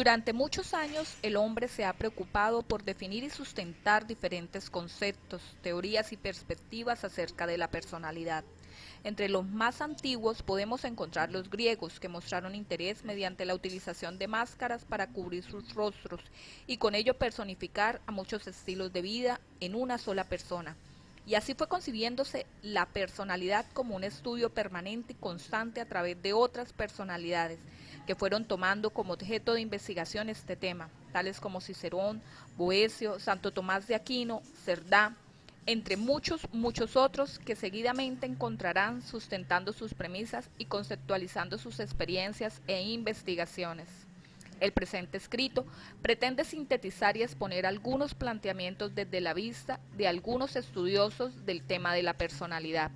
Durante muchos años, el hombre se ha preocupado por definir y sustentar diferentes conceptos, teorías y perspectivas acerca de la personalidad. Entre los más antiguos podemos encontrar los griegos, que mostraron interés mediante la utilización de máscaras para cubrir sus rostros y con ello personificar a muchos estilos de vida en una sola persona. Y así fue concibiéndose la personalidad como un estudio permanente y constante a través de otras personalidades, que fueron tomando como objeto de investigación este tema, tales como Cicerón, Boecio, Santo Tomás de Aquino, Cerdá, entre muchos otros que seguidamente encontrarán sustentando sus premisas y conceptualizando sus experiencias e investigaciones. El presente escrito pretende sintetizar y exponer algunos planteamientos desde la vista de algunos estudiosos del tema de la personalidad.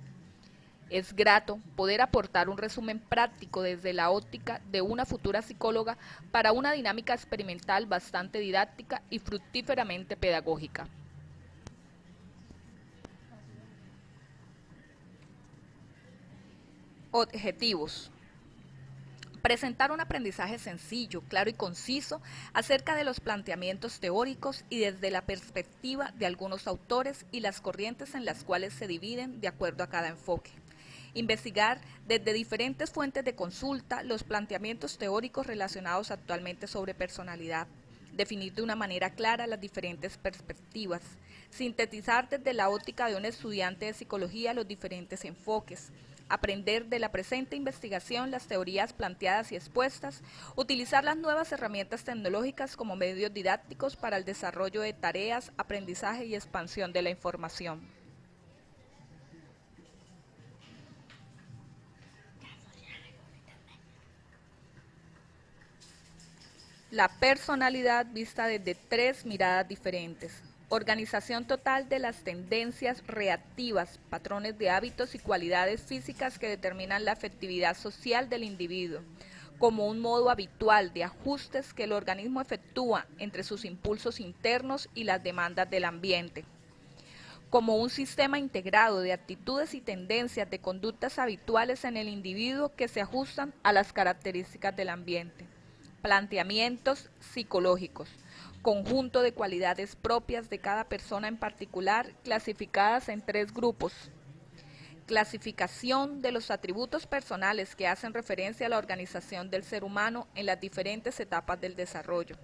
Es grato poder aportar un resumen práctico desde la óptica de una futura psicóloga para una dinámica experimental bastante didáctica y fructíferamente pedagógica. Objetivos. Presentar un aprendizaje sencillo, claro y conciso acerca de los planteamientos teóricos y desde la perspectiva de algunos autores y las corrientes en las cuales se dividen de acuerdo a cada enfoque. Investigar desde diferentes fuentes de consulta los planteamientos teóricos relacionados actualmente sobre personalidad. Definir de una manera clara las diferentes perspectivas. Sintetizar desde la óptica de un estudiante de psicología los diferentes enfoques. Aprender de la presente investigación las teorías planteadas y expuestas, utilizar las nuevas herramientas tecnológicas como medios didácticos para el desarrollo de tareas, aprendizaje y expansión de la información. La personalidad vista desde tres miradas diferentes. Organización total de las tendencias reactivas, patrones de hábitos y cualidades físicas que determinan la afectividad social del individuo, como un modo habitual de ajustes que el organismo efectúa entre sus impulsos internos y las demandas del ambiente, como un sistema integrado de actitudes y tendencias de conductas habituales en el individuo que se ajustan a las características del ambiente. Planteamientos psicológicos, conjunto de cualidades propias de cada persona en particular, clasificadas en tres grupos. Clasificación de los atributos personales que hacen referencia a la organización del ser humano en las diferentes etapas del desarrollo.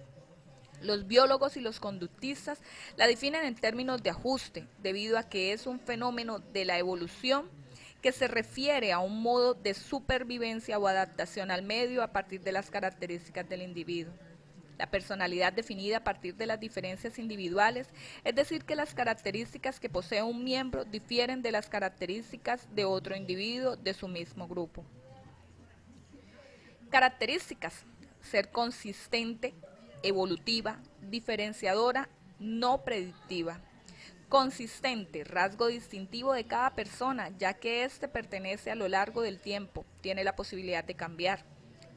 Los biólogos y los conductistas la definen en términos de ajuste, debido a que es un fenómeno de la evolución que se refiere a un modo de supervivencia o adaptación al medio a partir de las características del individuo. La personalidad definida a partir de las diferencias individuales, es decir, que las características que posee un miembro difieren de las características de otro individuo de su mismo grupo. Características: ser consistente, evolutiva, diferenciadora, no predictiva. Consistente, rasgo distintivo de cada persona, ya que éste pertenece a lo largo del tiempo, tiene la posibilidad de cambiar.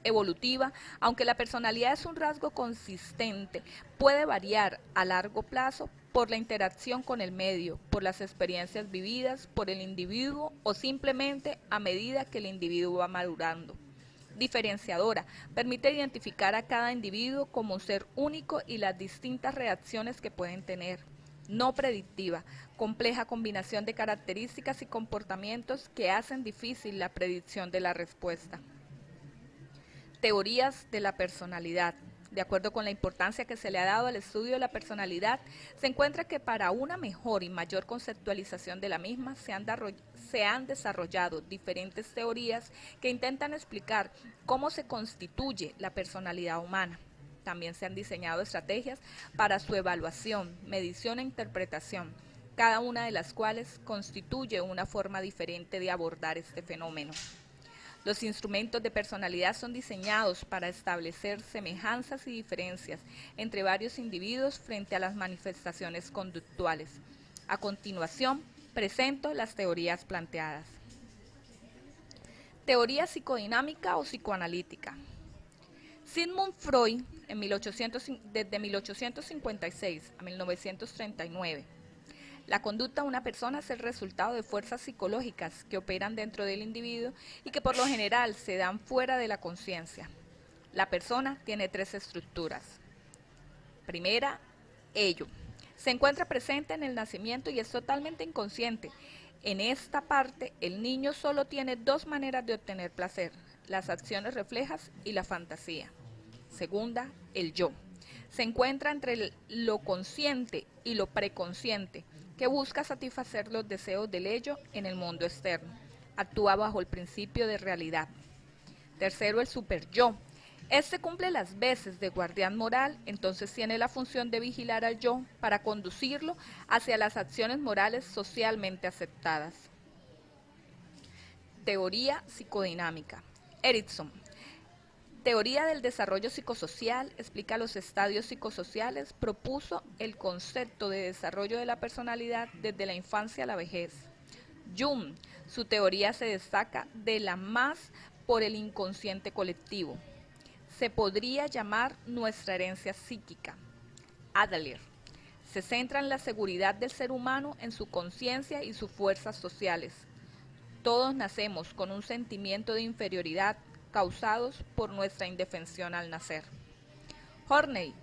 Evolutiva, aunque la personalidad es un rasgo consistente, puede variar a largo plazo por la interacción con el medio, por las experiencias vividas por el individuo o simplemente a medida que el individuo va madurando. Diferenciadora, permite identificar a cada individuo como un ser único y las distintas reacciones que pueden tener. No predictiva, compleja combinación de características y comportamientos que hacen difícil la predicción de la respuesta. Teorías de la personalidad. De acuerdo con la importancia que se le ha dado al estudio de la personalidad, se encuentra que para una mejor y mayor conceptualización de la misma se han desarrollado diferentes teorías que intentan explicar cómo se constituye la personalidad humana. También se han diseñado estrategias para su evaluación, medición e interpretación, cada una de las cuales constituye una forma diferente de abordar este fenómeno. Los instrumentos de personalidad son diseñados para establecer semejanzas y diferencias entre varios individuos frente a las manifestaciones conductuales. A continuación, presento las teorías planteadas. Teoría psicodinámica o psicoanalítica. Sigmund Freud, desde 1856 a 1939, la conducta de una persona es el resultado de fuerzas psicológicas que operan dentro del individuo y que por lo general se dan fuera de la conciencia. La persona tiene tres estructuras. Primera, ello. Se encuentra presente en el nacimiento y es totalmente inconsciente. En esta parte, el niño solo tiene dos maneras de obtener placer: las acciones reflejas y la fantasía. Segunda, el yo. Se encuentra entre lo consciente y lo preconsciente, que busca satisfacer los deseos del ello en el mundo externo. Actúa bajo el principio de realidad. Tercero, el superyo. Este cumple las veces de guardián moral, entonces tiene la función de vigilar al yo para conducirlo hacia las acciones morales socialmente aceptadas. Teoría psicodinámica. Erickson. Teoría del desarrollo psicosocial, explica los estadios psicosociales, propuso el concepto de desarrollo de la personalidad desde la infancia a la vejez. Jung, su teoría se destaca de la más por el inconsciente colectivo. Se podría llamar nuestra herencia psíquica. Adler, se centra en la seguridad del ser humano, en su conciencia y sus fuerzas sociales. Todos nacemos con un sentimiento de inferioridad causados por nuestra indefensión al nacer. Horney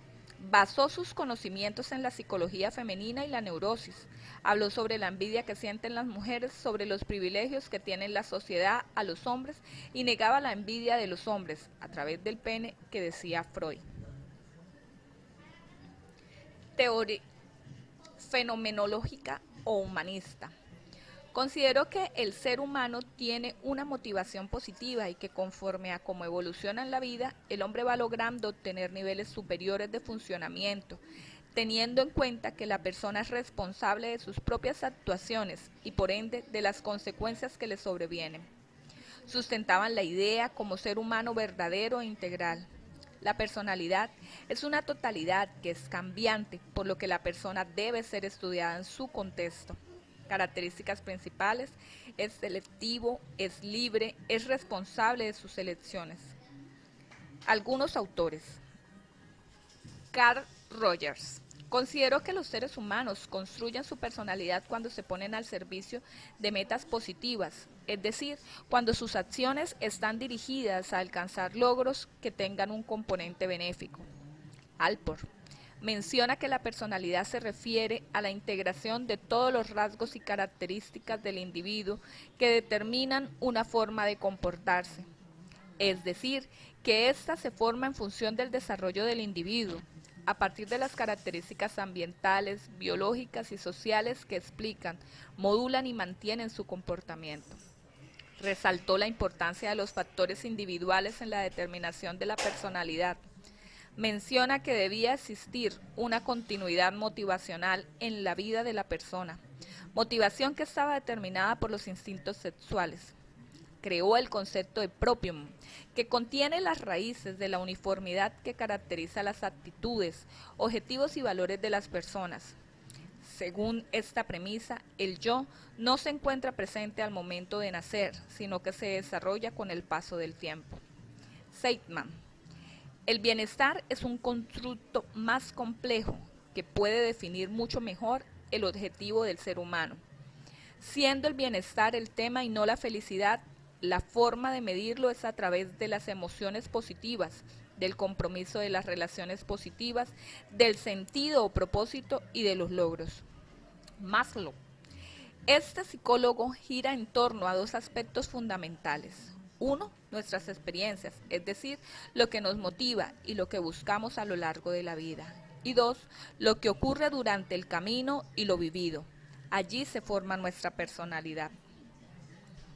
basó sus conocimientos en la psicología femenina y la neurosis. Habló sobre la envidia que sienten las mujeres, sobre los privilegios que tiene la sociedad a los hombres y negaba la envidia de los hombres a través del pene que decía Freud. Teoría fenomenológica o humanista. Considero que el ser humano tiene una motivación positiva y que conforme a cómo evoluciona en la vida, el hombre va logrando obtener niveles superiores de funcionamiento, teniendo en cuenta que la persona es responsable de sus propias actuaciones y por ende de las consecuencias que le sobrevienen. Sustentaban la idea como ser humano verdadero e integral. La personalidad es una totalidad que es cambiante, por lo que la persona debe ser estudiada en su contexto. Características principales: es selectivo, es libre, es responsable de sus elecciones. Algunos autores. Carl Rogers. Considero que los seres humanos construyen su personalidad cuando se ponen al servicio de metas positivas, es decir, cuando sus acciones están dirigidas a alcanzar logros que tengan un componente benéfico. Alport menciona que la personalidad se refiere a la integración de todos los rasgos y características del individuo que determinan una forma de comportarse. Es decir, que ésta se forma en función del desarrollo del individuo, a partir de las características ambientales, biológicas y sociales que explican, modulan y mantienen su comportamiento. Resaltó la importancia de los factores individuales en la determinación de la personalidad. Menciona que debía existir una continuidad motivacional en la vida de la persona, motivación que estaba determinada por los instintos sexuales. Creó el concepto de proprium, que contiene las raíces de la uniformidad que caracteriza las actitudes, objetivos y valores de las personas. Según esta premisa, el yo no se encuentra presente al momento de nacer, sino que se desarrolla con el paso del tiempo. Seidman. El bienestar es un constructo más complejo que puede definir mucho mejor el objetivo del ser humano. Siendo el bienestar el tema y no la felicidad, la forma de medirlo es a través de las emociones positivas, del compromiso de las relaciones positivas, del sentido o propósito y de los logros. Maslow. Este psicólogo gira en torno a dos aspectos fundamentales. Uno, nuestras experiencias, es decir, lo que nos motiva y lo que buscamos a lo largo de la vida. Y dos, lo que ocurre durante el camino y lo vivido. Allí se forma nuestra personalidad.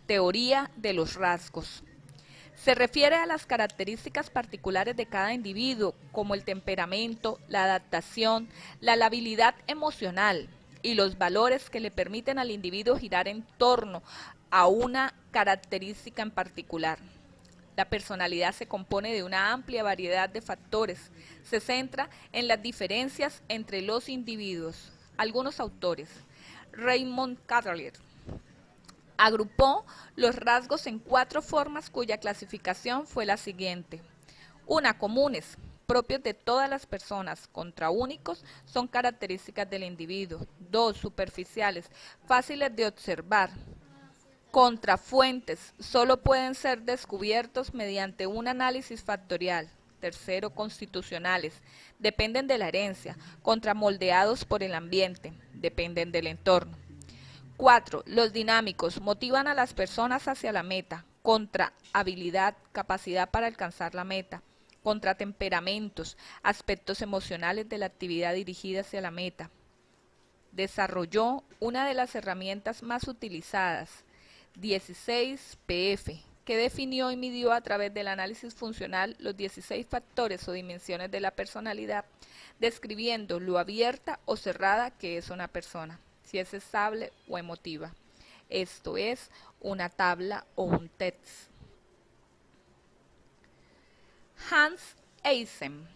Teoría de los rasgos. Se refiere a las características particulares de cada individuo, como el temperamento, la adaptación, la labilidad emocional y los valores que le permiten al individuo girar en torno a una característica en particular. La personalidad se compone de una amplia variedad de factores. Se centra en las diferencias entre los individuos. Algunos autores. Raymond Chandler agrupó los rasgos en 4 formas cuya clasificación fue la siguiente. 1. Comunes, propios de todas las personas, contraúnicos, son características del individuo. 2. Superficiales, fáciles de observar. Contrafuentes, solo pueden ser descubiertos mediante un análisis factorial. Tercero, constitucionales, dependen de la herencia, contramoldeados por el ambiente, dependen del entorno. 4. Los dinámicos motivan a las personas hacia la meta, contra habilidad, capacidad para alcanzar la meta, contra temperamentos, aspectos emocionales de la actividad dirigida hacia la meta. Desarrolló una de las herramientas más utilizadas, 16PF, que definió y midió a través del análisis funcional los 16 factores o dimensiones de la personalidad, describiendo lo abierta o cerrada que es una persona, si es estable o emotiva. Esto es una tabla o un test. Hans Eysen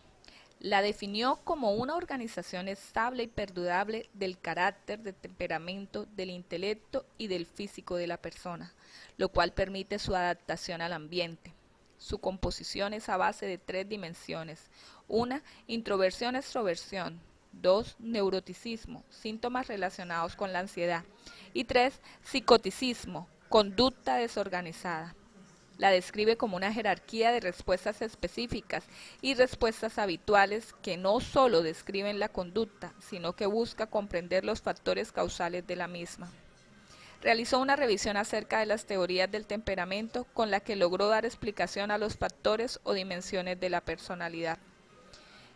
la definió como una organización estable y perdurable del carácter, del temperamento, del intelecto y del físico de la persona, lo cual permite su adaptación al ambiente. Su composición es a base de 3 dimensiones. 1. Introversión-extroversión. 2. Neuroticismo, síntomas relacionados con la ansiedad. Y 3. Psicoticismo, conducta desorganizada. La describe como una jerarquía de respuestas específicas y respuestas habituales que no solo describen la conducta, sino que busca comprender los factores causales de la misma. Realizó una revisión acerca de las teorías del temperamento con la que logró dar explicación a los factores o dimensiones de la personalidad.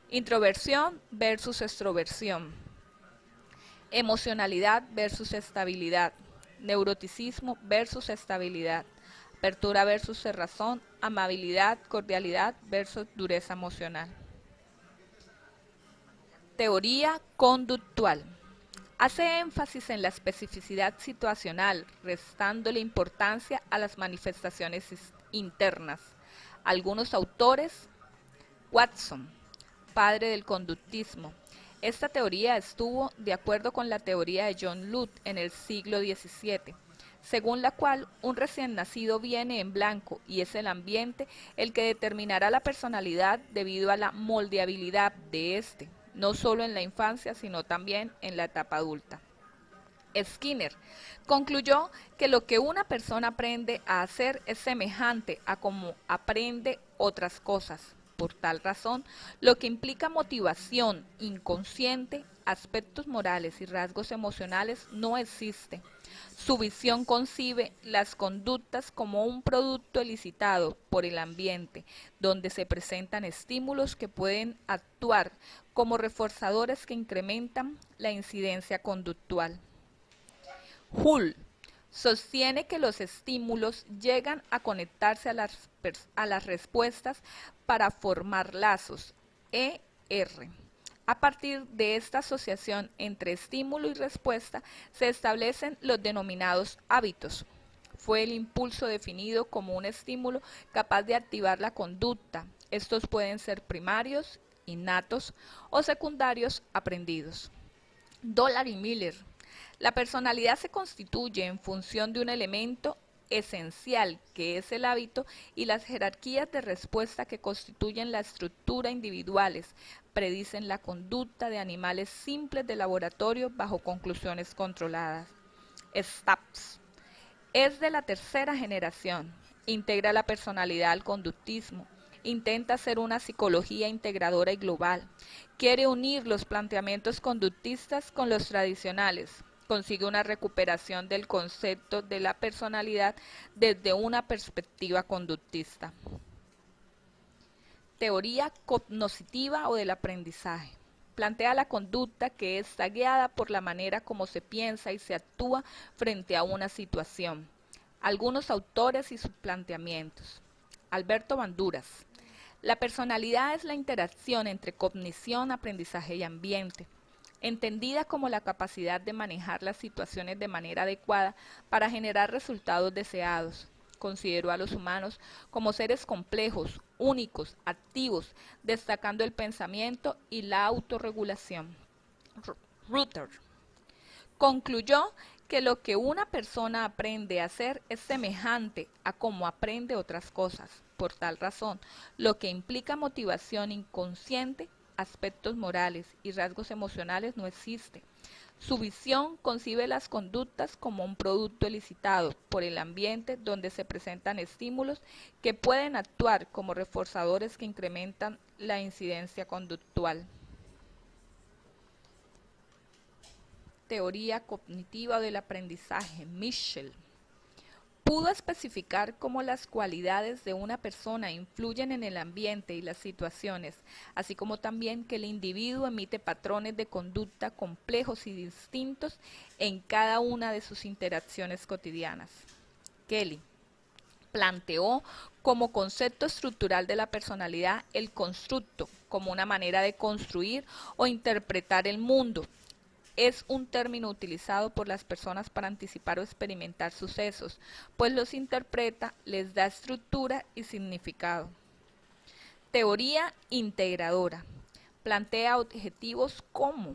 Introversión versus extroversión. Emocionalidad versus estabilidad. Neuroticismo versus estabilidad. Apertura versus cerrazón, amabilidad, cordialidad versus dureza emocional. Teoría conductual. Hace énfasis en la especificidad situacional, restándole importancia a las manifestaciones internas. Algunos autores, Watson, padre del conductismo. Esta teoría estuvo de acuerdo con la teoría de John Locke en el siglo XVII, según la cual un recién nacido viene en blanco y es el ambiente el que determinará la personalidad debido a la moldeabilidad de éste, no solo en la infancia sino también en la etapa adulta. Skinner concluyó que lo que una persona aprende a hacer es semejante a cómo aprende otras cosas. Por tal razón, lo que implica motivación inconsciente, aspectos morales y rasgos emocionales no existe. Su visión concibe las conductas como un producto elicitado por el ambiente, donde se presentan estímulos que pueden actuar como reforzadores que incrementan la incidencia conductual. Hull sostiene que los estímulos llegan a conectarse a las respuestas para formar lazos, ER. A partir de esta asociación entre estímulo y respuesta se establecen los denominados hábitos. Fue el impulso definido como un estímulo capaz de activar la conducta. Estos pueden ser primarios, innatos o secundarios aprendidos. Dollar y Miller. La personalidad se constituye en función de un elemento esencial que es el hábito y las jerarquías de respuesta que constituyen la estructura individuales predicen la conducta de animales simples de laboratorio bajo conclusiones controladas. Stapps es de la tercera generación, integra la personalidad al conductismo, intenta hacer una psicología integradora y global, quiere unir los planteamientos conductistas con los tradicionales, consigue una recuperación del concepto de la personalidad desde una perspectiva conductista. Teoría cognoscitiva o del aprendizaje. Plantea la conducta que está guiada por la manera como se piensa y se actúa frente a una situación. Algunos autores y sus planteamientos. Alberto Banduras. La personalidad es la interacción entre cognición, aprendizaje y ambiente, entendida como la capacidad de manejar las situaciones de manera adecuada para generar resultados deseados. Considero a los humanos como seres complejos, únicos, activos, destacando el pensamiento y la autorregulación. Ruther concluyó que lo que una persona aprende a hacer es semejante a cómo aprende otras cosas. Por tal razón, lo que implica motivación inconsciente, aspectos morales y rasgos emocionales no existe. Su visión concibe las conductas como un producto elicitado por el ambiente donde se presentan estímulos que pueden actuar como reforzadores que incrementan la incidencia conductual. Teoría cognitiva del aprendizaje, Mitchell pudo especificar cómo las cualidades de una persona influyen en el ambiente y las situaciones, así como también que el individuo emite patrones de conducta complejos y distintos en cada una de sus interacciones cotidianas. Kelly planteó como concepto estructural de la personalidad el constructo, como una manera de construir o interpretar el mundo. Es un término utilizado por las personas para anticipar o experimentar sucesos, pues los interpreta, les da estructura y significado. Teoría integradora. Plantea objetivos como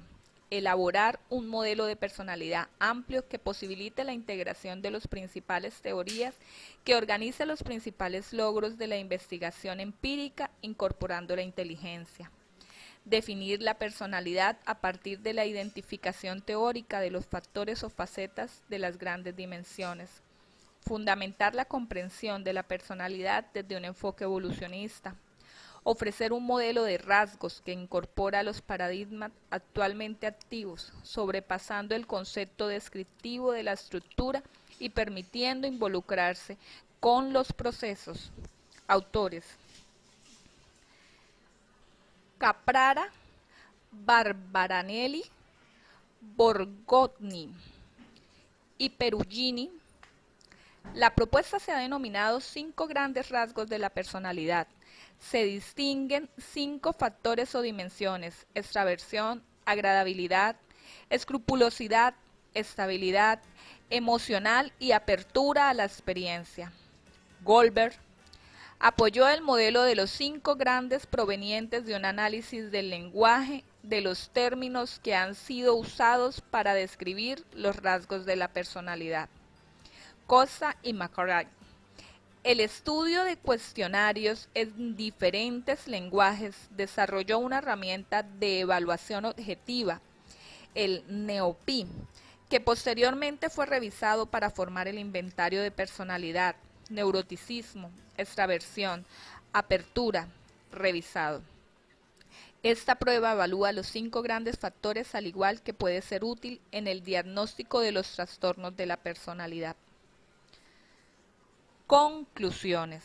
elaborar un modelo de personalidad amplio que posibilite la integración de las principales teorías, que organice los principales logros de la investigación empírica incorporando la inteligencia. Definir la personalidad a partir de la identificación teórica de los factores o facetas de las grandes dimensiones. Fundamentar la comprensión de la personalidad desde un enfoque evolucionista. Ofrecer un modelo de rasgos que incorpora los paradigmas actualmente activos, sobrepasando el concepto descriptivo de la estructura y permitiendo involucrarse con los procesos. Autores: Caprara, Barbaranelli, Borgogni y Perugini. La propuesta se ha denominado 5 grandes rasgos de la personalidad. Se distinguen 5 factores o dimensiones: extraversión, agradabilidad, escrupulosidad, estabilidad emocional y apertura a la experiencia. Goldberg apoyó el modelo de los 5 grandes provenientes de un análisis del lenguaje de los términos que han sido usados para describir los rasgos de la personalidad. Costa y McCarthy. El estudio de cuestionarios en diferentes lenguajes desarrolló una herramienta de evaluación objetiva, el NeoPi, que posteriormente fue revisado para formar el inventario de personalidad, neuroticismo, extraversión, apertura, revisado. Esta prueba evalúa los 5 grandes factores, al igual que puede ser útil en el diagnóstico de los trastornos de la personalidad. Conclusiones.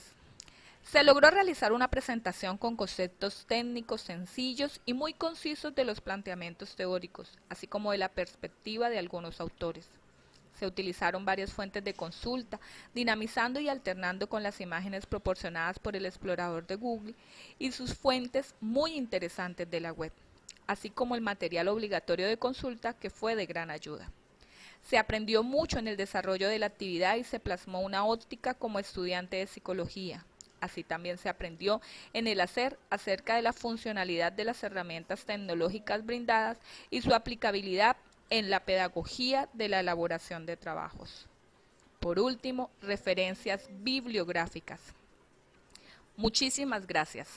Se logró realizar una presentación con conceptos técnicos sencillos y muy concisos de los planteamientos teóricos, así como de la perspectiva de algunos autores. Se utilizaron varias fuentes de consulta, dinamizando y alternando con las imágenes proporcionadas por el explorador de Google y sus fuentes muy interesantes de la web, así como el material obligatorio de consulta, que fue de gran ayuda. Se aprendió mucho en el desarrollo de la actividad y se plasmó una óptica como estudiante de psicología. Así también se aprendió en el hacer acerca de la funcionalidad de las herramientas tecnológicas brindadas y su aplicabilidad en la pedagogía de la elaboración de trabajos. Por último, referencias bibliográficas. Muchísimas gracias.